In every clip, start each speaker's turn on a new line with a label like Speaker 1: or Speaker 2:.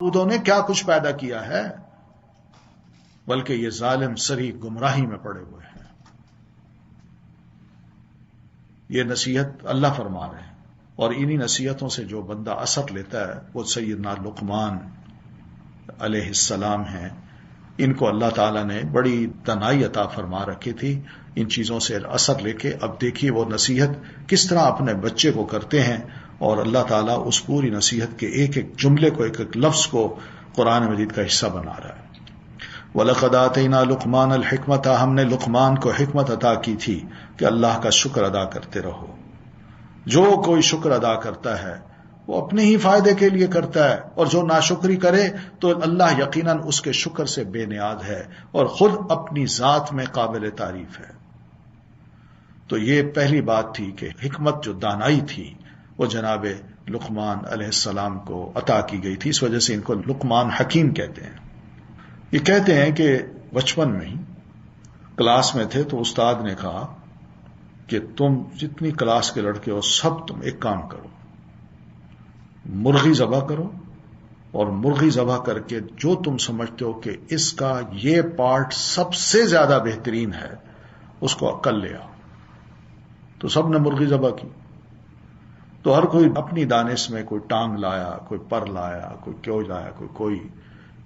Speaker 1: انہوں نے کیا کچھ پیدا کیا ہے، بلکہ یہ ظالم سری گمراہی میں پڑے ہوئے ہیں۔ یہ نصیحت اللہ فرما رہے ہیں، اور انہی نصیحتوں سے جو بندہ اثر لیتا ہے وہ سیدنا لقمان علیہ السلام ہیں۔ ان کو اللہ تعالیٰ نے بڑی دانائی عطا فرما رکھی تھی، ان چیزوں سے اثر لے کے اب دیکھیے وہ نصیحت کس طرح اپنے بچے کو کرتے ہیں، اور اللہ تعالیٰ اس پوری نصیحت کے ایک ایک جملے کو، ایک ایک لفظ کو قرآن مجید کا حصہ بنا رہا ہے۔ وَلَقَدْ آتَيْنَا لُقْمَانَ الْحِكْمَةَ، ہم نے لقمان کو حکمت عطا کی تھی کہ اللہ کا شکر ادا کرتے رہو۔ جو کوئی شکر ادا کرتا ہے وہ اپنے ہی فائدے کے لیے کرتا ہے، اور جو ناشکری کرے تو اللہ یقیناً اس کے شکر سے بے نیاز ہے اور خود اپنی ذات میں قابل تعریف ہے۔ تو یہ پہلی بات تھی کہ حکمت جو دانائی تھی وہ جناب لقمان علیہ السلام کو عطا کی گئی تھی، اس وجہ سے ان کو لقمان حکیم کہتے ہیں۔ یہ کہتے ہیں کہ بچپن میں ہی کلاس میں تھے تو استاد نے کہا کہ تم جتنی کلاس کے لڑکے ہو سب تم ایک کام کرو، مرغی ذبح کرو، اور مرغی ذبح کر کے جو تم سمجھتے ہو کہ اس کا یہ پارٹ سب سے زیادہ بہترین ہے اس کو عقل لے آؤ۔ تو سب نے مرغی ذبح کی، تو ہر کوئی اپنی دانش میں کوئی ٹانگ لایا، کوئی پر لایا، کوئی کیوں لایا، کوئی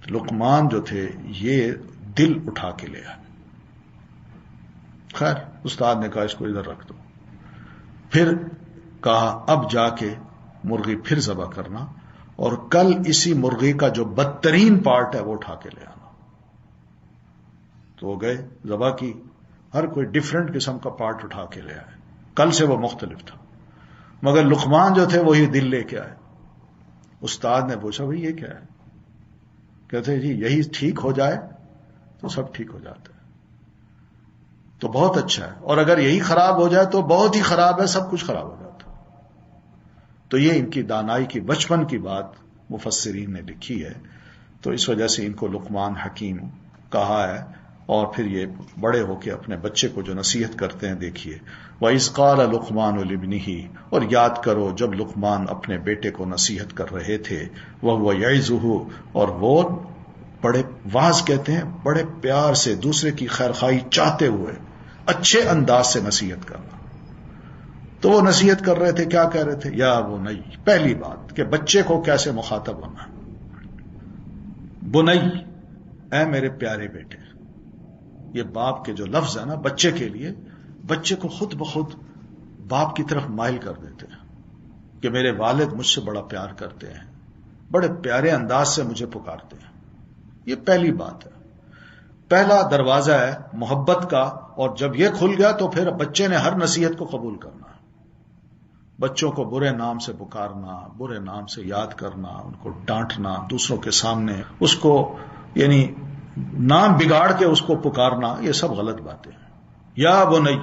Speaker 1: لقمان جو تھے یہ دل اٹھا کے لے آئے۔ خیر استاد نے کہا اس کو ادھر رکھ دو، پھر کہا اب جا کے مرغی پھر ذبح کرنا، اور کل اسی مرغی کا جو بدترین پارٹ ہے وہ اٹھا کے لے آنا۔ تو وہ گئے، ذبح کی، ہر کوئی ڈفرنٹ قسم کا پارٹ اٹھا کے لے آئے، کل سے وہ مختلف تھا، مگر لقمان جو تھے وہی دل لے کے آئے۔ استاد نے پوچھا بھئی یہ کیا ہے؟ کہتے جی یہی ٹھیک ہو جائے تو سب ٹھیک ہو جاتا ہے، تو بہت اچھا ہے، اور اگر یہی خراب ہو جائے تو بہت ہی خراب ہے، سب کچھ خراب ہو جاتا ہے۔ تو یہ ان کی دانائی کی بچپن کی بات مفسرین نے لکھی ہے، تو اس وجہ سے ان کو لقمان حکیم کہا ہے۔ اور پھر یہ بڑے ہو کے اپنے بچے کو جو نصیحت کرتے ہیں دیکھیے، وَإِذْ قَالَ لُقْمَانُ لِابْنِهِ، اور یاد کرو جب لقمان اپنے بیٹے کو نصیحت کر رہے تھے، وَهُوَ يَعِظُهُ، اور وہ بڑے واعظ کہتے ہیں بڑے پیار سے دوسرے کی خیرخواہی چاہتے ہوئے اچھے انداز سے نصیحت کرنا۔ تو وہ نصیحت کر رہے تھے، کیا کہہ رہے تھے؟ یا بنی، پہلی بات کہ بچے کو کیسے مخاطب ہونا، بنی، اے میرے پیارے بیٹے۔ یہ باپ کے جو لفظ ہے نا بچے کے لیے، بچے کو خود بخود باپ کی طرف مائل کر دیتے ہیں کہ میرے والد مجھ سے بڑا پیار کرتے ہیں، بڑے پیارے انداز سے مجھے پکارتے ہیں۔ یہ پہلی بات ہے، پہلا دروازہ ہے محبت کا، اور جب یہ کھل گیا تو پھر بچے نے ہر نصیحت کو قبول کرنا ہے۔ بچوں کو برے نام سے پکارنا، برے نام سے یاد کرنا، ان کو ڈانٹنا، دوسروں کے سامنے اس کو یعنی نام بگاڑ کے اس کو پکارنا، یہ سب غلط باتیں ہیں۔ یا بنی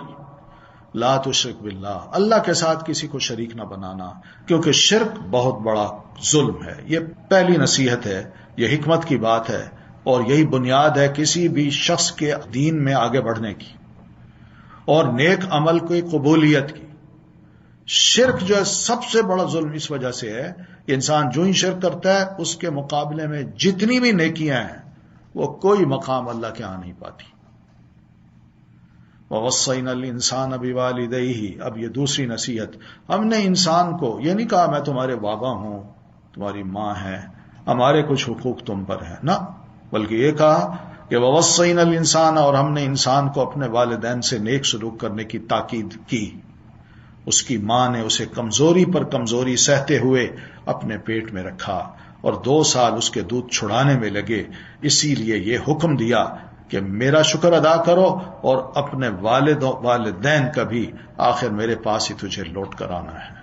Speaker 1: لا تشرک باللہ، اللہ کے ساتھ کسی کو شریک نہ بنانا، کیونکہ شرک بہت بڑا ظلم ہے۔ یہ پہلی نصیحت ہے، یہ حکمت کی بات ہے، اور یہی بنیاد ہے کسی بھی شخص کے دین میں آگے بڑھنے کی اور نیک عمل کی قبولیت کی۔ شرک جو ہے سب سے بڑا ظلم اس وجہ سے ہے کہ انسان جو ہی شرک کرتا ہے اس کے مقابلے میں جتنی بھی نیکیاں ہیں وہ کوئی مقام اللہ کے ہاں نہیں پاتی۔ وَوَصَّيْنَا الْإِنسَانَ بِوَالِدَيْهِ، اب یہ دوسری نصیحت، ہم نے انسان کو یہ نہیں کہا میں تمہارے بابا ہوں، تمہاری ماں ہے، ہمارے کچھ حقوق تم پر ہیں، نہ، بلکہ یہ کہا کہ وَوَصَّيْنَا الْإِنسَانَ، اور ہم نے انسان کو اپنے والدین سے نیک سلوک کرنے کی تاکید کی۔ اس کی ماں نے اسے کمزوری پر کمزوری سہتے ہوئے اپنے پیٹ میں رکھا، اور 2 سال اس کے دودھ چھڑانے میں لگے، اسی لیے یہ حکم دیا کہ میرا شکر ادا کرو اور اپنے والدین کا بھی، آخر میرے پاس ہی تجھے لوٹ کر آنا ہے۔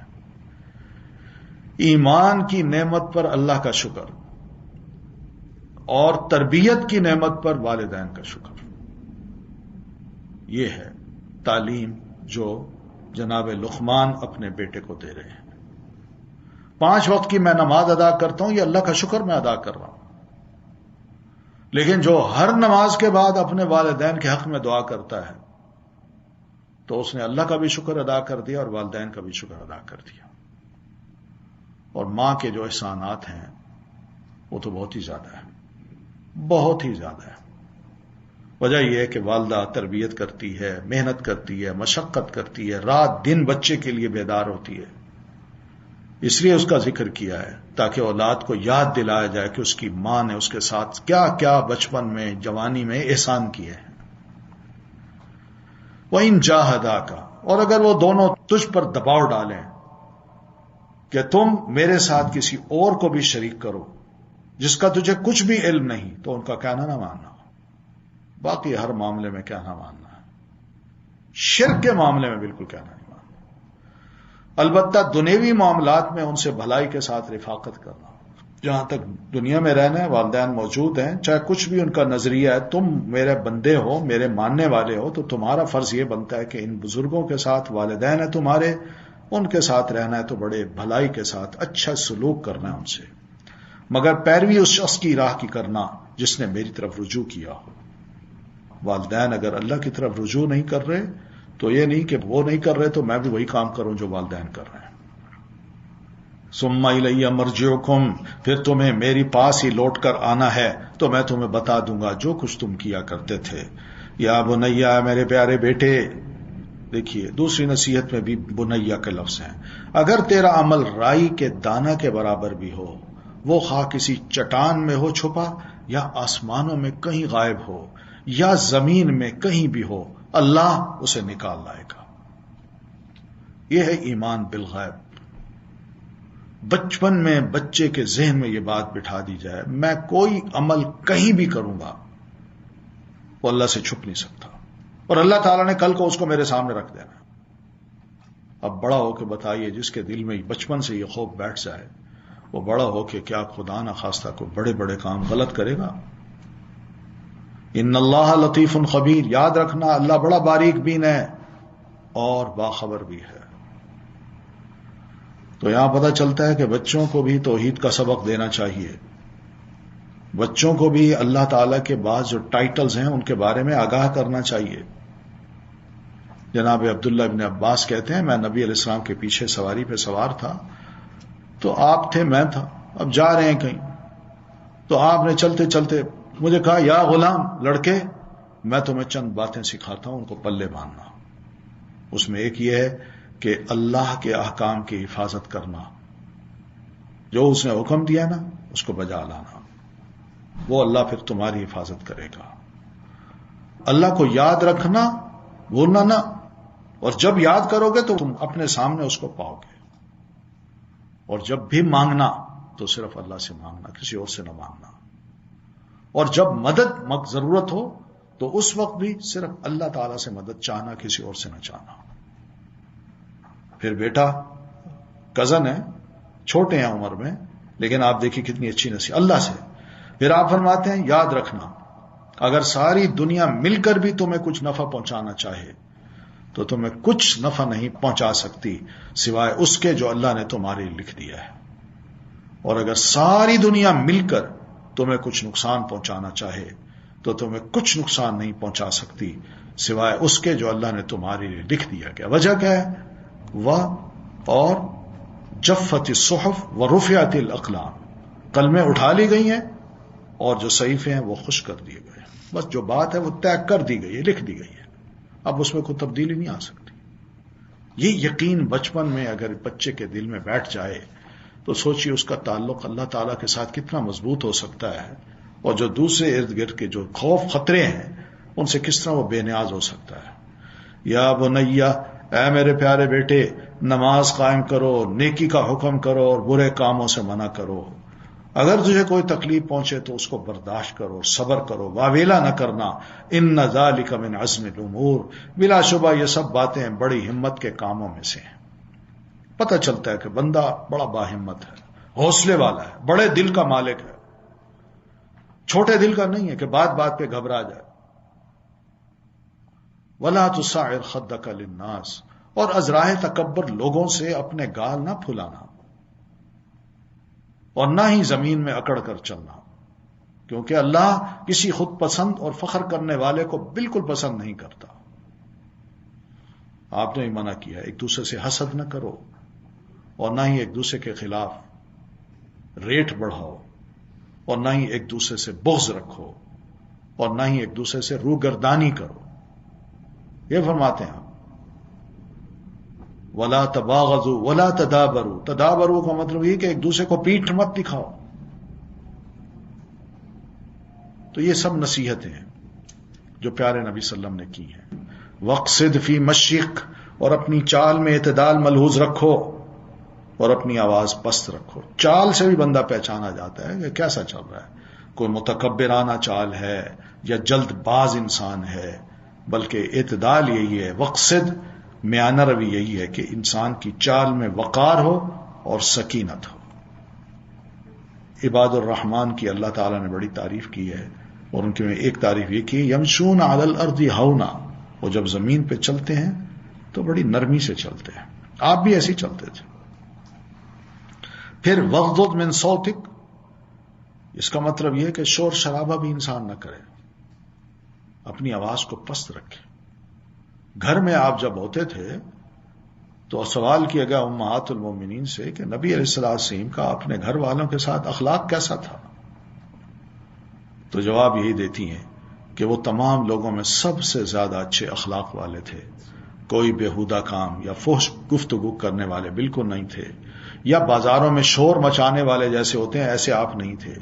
Speaker 1: ایمان کی نعمت پر اللہ کا شکر، اور تربیت کی نعمت پر والدین کا شکر، یہ ہے تعلیم جو جناب لقمان اپنے بیٹے کو دے رہے ہیں۔ 5 وقت کی میں نماز ادا کرتا ہوں، یہ اللہ کا شکر میں ادا کر رہا ہوں، لیکن جو ہر نماز کے بعد اپنے والدین کے حق میں دعا کرتا ہے تو اس نے اللہ کا بھی شکر ادا کر دیا اور والدین کا بھی شکر ادا کر دیا۔ اور ماں کے جو احسانات ہیں وہ تو بہت ہی زیادہ ہے، بہت ہی زیادہ ہے۔ وجہ یہ ہے کہ والدہ تربیت کرتی ہے، محنت کرتی ہے، مشقت کرتی ہے، رات دن بچے کے لیے بیدار ہوتی ہے، اس لیے اس کا ذکر کیا ہے تاکہ اولاد کو یاد دلایا جائے کہ اس کی ماں نے اس کے ساتھ کیا کیا بچپن میں جوانی میں احسان کیے ہیں۔ وَإِن جَاهَدَاكَ، اور اگر وہ دونوں تجھ پر دباؤ ڈالیں کہ تم میرے ساتھ کسی اور کو بھی شریک کرو جس کا تجھے کچھ بھی علم نہیں، تو ان کا کہنا نہ ماننا، باقی ہر معاملے میں کہنا ماننا ہے، شرک کے معاملے میں بالکل کہنا نہیں ماننا۔ البتہ دنیوی معاملات میں ان سے بھلائی کے ساتھ رفاقت کرنا، جہاں تک دنیا میں رہنا ہے والدین موجود ہیں، چاہے کچھ بھی ان کا نظریہ ہے، تم میرے بندے ہو، میرے ماننے والے ہو، تو تمہارا فرض یہ بنتا ہے کہ ان بزرگوں کے ساتھ، والدین ہیں تمہارے، ان کے ساتھ رہنا ہے تو بڑے بھلائی کے ساتھ اچھا سلوک کرنا ہے ان سے، مگر پیروی اس شخص کی راہ کی کرنا جس نے میری طرف رجوع کیا ہو۔ والدین اگر اللہ کی طرف رجوع نہیں کر رہے تو یہ نہیں کہ وہ نہیں کر رہے تو میں بھی وہی کام کروں جو والدین کر رہے ہیں۔ ثم الی مرجعکم، پھر تمہیں میری پاس ہی لوٹ کر آنا ہے تو میں تمہیں بتا دوں گا جو کچھ تم کیا کرتے تھے۔ یا بنیا، میرے پیارے بیٹے، دیکھیے دوسری نصیحت میں بھی بنیا کے لفظ ہیں۔ اگر تیرا عمل رائی کے دانہ کے برابر بھی ہو، وہ خواہ کسی چٹان میں ہو چھپا یا آسمانوں میں کہیں غائب ہو یا زمین میں کہیں بھی ہو، اللہ اسے نکال لائے گا۔ یہ ہے ایمان بالغیب۔ بچپن میں بچے کے ذہن میں یہ بات بٹھا دی جائے، میں کوئی عمل کہیں بھی کروں گا وہ اللہ سے چھپ نہیں سکتا، اور اللہ تعالیٰ نے کل کو اس کو میرے سامنے رکھ دینا۔ اب بڑا ہو کے بتائیے، جس کے دل میں بچپن سے یہ خوف بیٹھ جائے، وہ بڑا ہو کے کیا خدا نخواستہ کو بڑے بڑے کام غلط کرے گا؟ ان اللہ لطیف خبیر، یاد رکھنا اللہ بڑا باریک بین ہے اور باخبر بھی ہے۔ تو یہاں پتہ چلتا ہے کہ بچوں کو بھی توحید کا سبق دینا چاہیے، بچوں کو بھی اللہ تعالیٰ کے بعض جو ٹائٹلز ہیں ان کے بارے میں آگاہ کرنا چاہیے۔ جناب عبداللہ ابن عباس کہتے ہیں، میں نبی علیہ السلام کے پیچھے سواری پہ سوار تھا، تو آپ تھے، میں تھا، اب جا رہے ہیں کہیں، تو آپ نے چلتے چلتے مجھے کہا، یا غلام، لڑکے، میں تمہیں چند باتیں سکھاتا ہوں، ان کو پلے باندھنا۔ اس میں ایک یہ ہے کہ اللہ کے احکام کی حفاظت کرنا، جو اس نے حکم دیا نا اس کو بجا لانا، وہ اللہ پھر تمہاری حفاظت کرے گا۔ اللہ کو یاد رکھنا، بھولنا نہ، اور جب یاد کرو گے تو تم اپنے سامنے اس کو پاؤ گے، اور جب بھی مانگنا تو صرف اللہ سے مانگنا، کسی اور سے نہ مانگنا، اور جب مدد ضرورت ہو تو اس وقت بھی صرف اللہ تعالیٰ سے مدد چاہنا، کسی اور سے نہ چاہنا۔ پھر بیٹا کزن ہے، چھوٹے ہیں عمر میں، لیکن آپ دیکھیں کتنی اچھی نصیحت اللہ سے۔ پھر آپ فرماتے ہیں، یاد رکھنا اگر ساری دنیا مل کر بھی تمہیں کچھ نفع پہنچانا چاہے تو تمہیں کچھ نفع نہیں پہنچا سکتی سوائے اس کے جو اللہ نے تمہارے لیے لکھ دیا ہے، اور اگر ساری دنیا مل کر تمہیں کچھ نقصان پہنچانا چاہے تو تمہیں کچھ نقصان نہیں پہنچا سکتی سوائے اس کے جو اللہ نے تمہارے لیے لکھ دیا گیا۔ وجہ کیا ہے؟ اور جفت الصحف ورفعت الاقلام، قلمیں اٹھا لی گئی ہیں اور جو صحیفے ہیں وہ خشک کر دیے گئے ہیں، بس جو بات ہے وہ طے کر دی گئی ہے، لکھ دی گئی ہے، اب اس میں کوئی تبدیلی نہیں آ سکتی۔ یہ یقین بچپن میں اگر بچے کے دل میں بیٹھ جائے تو سوچیے اس کا تعلق اللہ تعالیٰ کے ساتھ کتنا مضبوط ہو سکتا ہے، اور جو دوسرے ارد گرد کے جو خوف خطرے ہیں ان سے کس طرح وہ بے نیاز ہو سکتا ہے۔ یا بنیا، اے میرے پیارے بیٹے، نماز قائم کرو، نیکی کا حکم کرو اور برے کاموں سے منع کرو۔ اگر تجھے کوئی تکلیف پہنچے تو اس کو برداشت کرو، صبر کرو، واویلا نہ کرنا۔ ان ذالک من عزم الامور، بلا شبہ یہ سب باتیں بڑی ہمت کے کاموں میں سے ہیں۔ پتہ چلتا ہے کہ بندہ بڑا باہمت ہے، حوصلے والا ہے، بڑے دل کا مالک ہے، چھوٹے دل کا نہیں ہے کہ بات بات پہ گھبرا جائے۔ وَلَا تُصَعِّرْ خَدَّكَ لِلنَّاسِ، اور از راہ تکبر لوگوں سے اپنے گال نہ پھلانا، اور نہ ہی زمین میں اکڑ کر چلنا، کیونکہ اللہ کسی خود پسند اور فخر کرنے والے کو بالکل پسند نہیں کرتا۔ آپ نے ہی منع کیا، ایک دوسرے سے حسد نہ کرو اور نہ ہی ایک دوسرے کے خلاف ریٹ بڑھاؤ، اور نہ ہی ایک دوسرے سے بغض رکھو اور نہ ہی ایک دوسرے سے روگردانی کرو. یہ فرماتے ہیں آپ. ولا تباغضوا ولا تدابروا. تدابروا کا مطلب یہ کہ ایک دوسرے کو پیٹھ مت دکھاؤ. تو یہ سب نصیحتیں ہیں جو پیارے نبی صلی اللہ علیہ وسلم نے کی ہیں. وقصد فی مشیق، اور اپنی چال میں اعتدال ملحوظ رکھو اور اپنی آواز پست رکھو. چال سے بھی بندہ پہچانا جاتا ہے کہ کیسا چل رہا ہے. کوئی متکبرانہ چال ہے یا جلد باز انسان ہے، بلکہ اعتدال یہی ہے. وقصد میانہ روی یہی ہے کہ انسان کی چال میں وقار ہو اور سکینت ہو. عباد الرحمن کی اللہ تعالیٰ نے بڑی تعریف کی ہے، اور ان کی میں ایک تعریف یہ کی، یمشون علی الارض ہونا. وہ جب زمین پہ چلتے ہیں تو بڑی نرمی سے چلتے ہیں. آپ بھی ایسے ہی چلتے تھے. پھر وغضض من صوتک، اس کا مطلب یہ کہ شور شرابہ بھی انسان نہ کرے، اپنی آواز کو پست رکھے. گھر میں آپ جب ہوتے تھے تو سوال کیا گیا امہات المومنین سے کہ نبی علیہ الصلوۃ والسلام کا اپنے گھر والوں کے ساتھ اخلاق کیسا تھا؟ تو جواب یہی دیتی ہیں کہ وہ تمام لوگوں میں سب سے زیادہ اچھے اخلاق والے تھے. کوئی بےہودہ کام یا فحش گفتگو کرنے والے بالکل نہیں تھے، یا بازاروں میں شور مچانے والے جیسے ہوتے ہیں ایسے آپ نہیں تھے.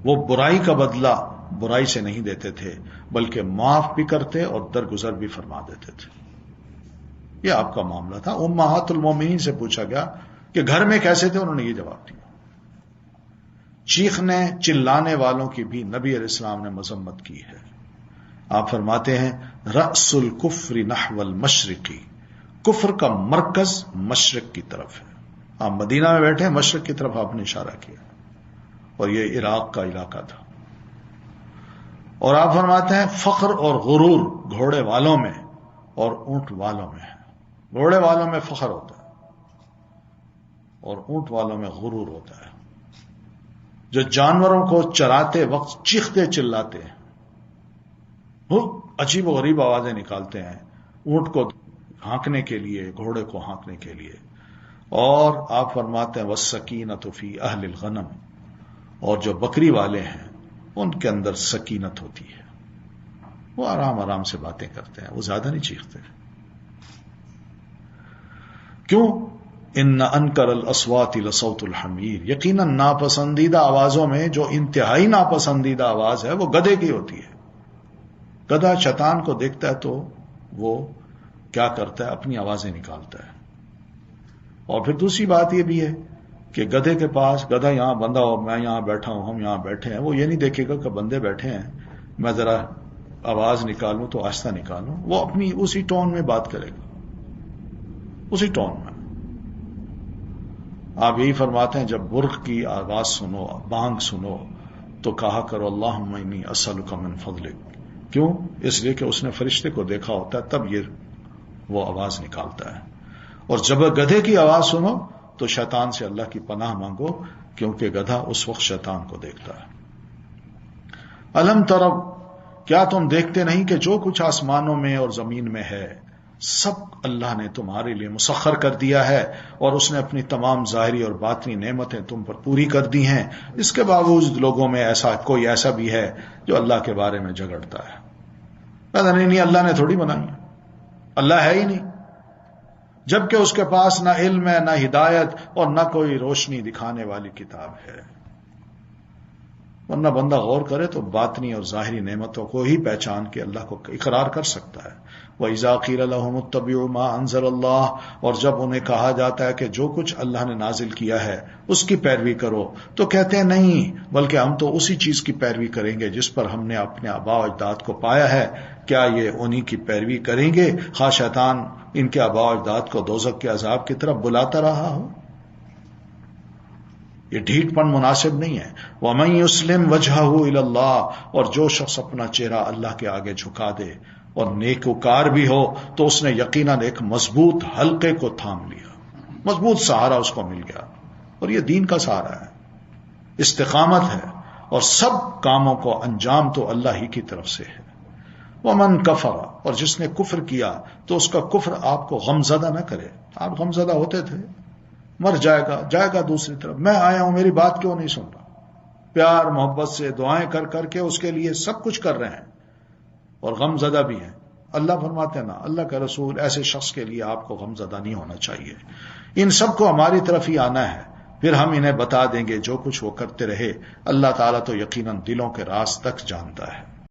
Speaker 1: وہ برائی کا بدلہ برائی سے نہیں دیتے تھے، بلکہ معاف بھی کرتے اور درگزر بھی فرما دیتے تھے. یہ آپ کا معاملہ تھا. امہات المومنین سے پوچھا گیا کہ گھر میں کیسے تھے، انہوں نے یہ جواب دیا. چیخنے چلانے والوں کی بھی نبی علیہ السلام نے مذمت کی ہے. آپ فرماتے ہیں رأس الکفر نحو المشرقی، کفر کا مرکز مشرق کی طرف ہے. آپ مدینہ میں بیٹھے، مشرق کی طرف آپ نے اشارہ کیا، اور یہ عراق کا علاقہ تھا. اور آپ فرماتے ہیں فخر اور غرور گھوڑے والوں میں اور اونٹ والوں میں ہے. گھوڑے والوں میں فخر ہوتا ہے اور اونٹ والوں میں غرور ہوتا ہے. جو جانوروں کو چراتے وقت چیختے چلاتے ہیں، وہ عجیب و غریب آوازیں نکالتے ہیں اونٹ کو ہانکنے کے لیے، گھوڑے کو ہانکنے کے لیے. اور آپ فرماتے ہیں والسکینۃ فی اہل الغنم، اور جو بکری والے ہیں ان کے اندر سکینت ہوتی ہے. وہ آرام آرام سے باتیں کرتے ہیں، وہ زیادہ نہیں چیختے. کیوں؟ ان انکر الاصوات لصوت الحمیر، یقیناً ناپسندیدہ آوازوں میں جو انتہائی ناپسندیدہ آواز ہے وہ گدھے کی ہوتی ہے. گدھا شیطان کو دیکھتا ہے تو وہ کیا کرتا ہے، اپنی آوازیں نکالتا ہے. اور پھر دوسری بات یہ بھی ہے کہ گدھے کے پاس، گدھا یہاں بندہ ہو، میں یہاں بیٹھا ہوں، ہم یہاں بیٹھے ہیں، وہ یہ نہیں دیکھے گا کہ بندے بیٹھے ہیں، میں ذرا آواز نکالوں تو آہستہ نکالوں. وہ اپنی اسی ٹون میں بات کرے گا، اسی ٹون میں. آپ یہی فرماتے ہیں جب برق کی آواز سنو، بانگ سنو، تو کہا کرو اللہم انی اسألک من فضلک. کیوں؟ اس لیے کہ اس نے فرشتے کو دیکھا ہوتا ہے، تب یہ وہ آواز نکالتا ہے. اور جب گدھے کی آواز سنو تو شیطان سے اللہ کی پناہ مانگو، کیونکہ گدھا اس وقت شیطان کو دیکھتا ہے. الم ترو، کیا تم دیکھتے نہیں کہ جو کچھ آسمانوں میں اور زمین میں ہے سب اللہ نے تمہارے لیے مسخر کر دیا ہے، اور اس نے اپنی تمام ظاہری اور باطنی نعمتیں تم پر پوری کر دی ہیں. اس کے باوجود لوگوں میں کوئی ایسا بھی ہے جو اللہ کے بارے میں جھگڑتا ہے. پتہ نہیں اللہ نے تھوڑی بنائی، اللہ ہے ہی نہیں، جبکہ اس کے پاس نہ علم ہے، نہ ہدایت، اور نہ کوئی روشنی دکھانے والی کتاب ہے. ورنہ بندہ غور کرے تو باطنی اور ظاہری نعمتوں کو ہی پہچان کے اللہ کو اقرار کر سکتا ہے. وَإِذَا قِيلَ لَهُمُ اتَّبِعُوا مَا أَنزَلَ اللَّهُ، اور جب انہیں کہا جاتا ہے کہ جو کچھ اللہ نے نازل کیا ہے اس کی پیروی کرو، تو کہتے ہیں نہیں، بلکہ ہم تو اسی چیز کی پیروی کریں گے جس پر ہم نے اپنے آباء و اجداد کو پایا ہے. کیا یہ انہی کی پیروی کریں گے خواہ شیطان ان کے آباء و اجداد کو دوزخ کے عذاب کی طرف بلاتا رہا ہو؟ یہ ڈھیٹ پن مناسب نہیں ہے. وَمَن يُسْلِمْ وَجْهَهُ إِلَى اللَّهِ، اور جو شخص اپنا چہرہ اللہ کے آگے جھکا دے اور نیکوکار بھی ہو تو اس نے یقیناً ایک مضبوط حلقے کو تھام لیا، مضبوط سہارا اس کو مل گیا. اور یہ دین کا سہارا ہے، استقامت ہے، اور سب کاموں کو انجام تو اللہ ہی کی طرف سے ہے. وَمَن كَفَرَ، اور جس نے کفر کیا تو اس کا کفر آپ کو غمزدہ نہ کرے. آپ غمزدہ ہوتے تھے، مر جائے گا دوسری طرف، میں آیا ہوں میری بات کیوں نہیں سن رہا، پیار محبت سے دعائیں کر کر کے اس کے لیے سب کچھ کر رہے ہیں اور غم زدہ بھی ہیں. اللہ فرماتے ہیں نا، اللہ کا رسول ایسے شخص کے لیے آپ کو غم زدہ نہیں ہونا چاہیے. ان سب کو ہماری طرف ہی آنا ہے، پھر ہم انہیں بتا دیں گے جو کچھ وہ کرتے رہے. اللہ تعالیٰ تو یقیناً دلوں کے راز تک جانتا ہے.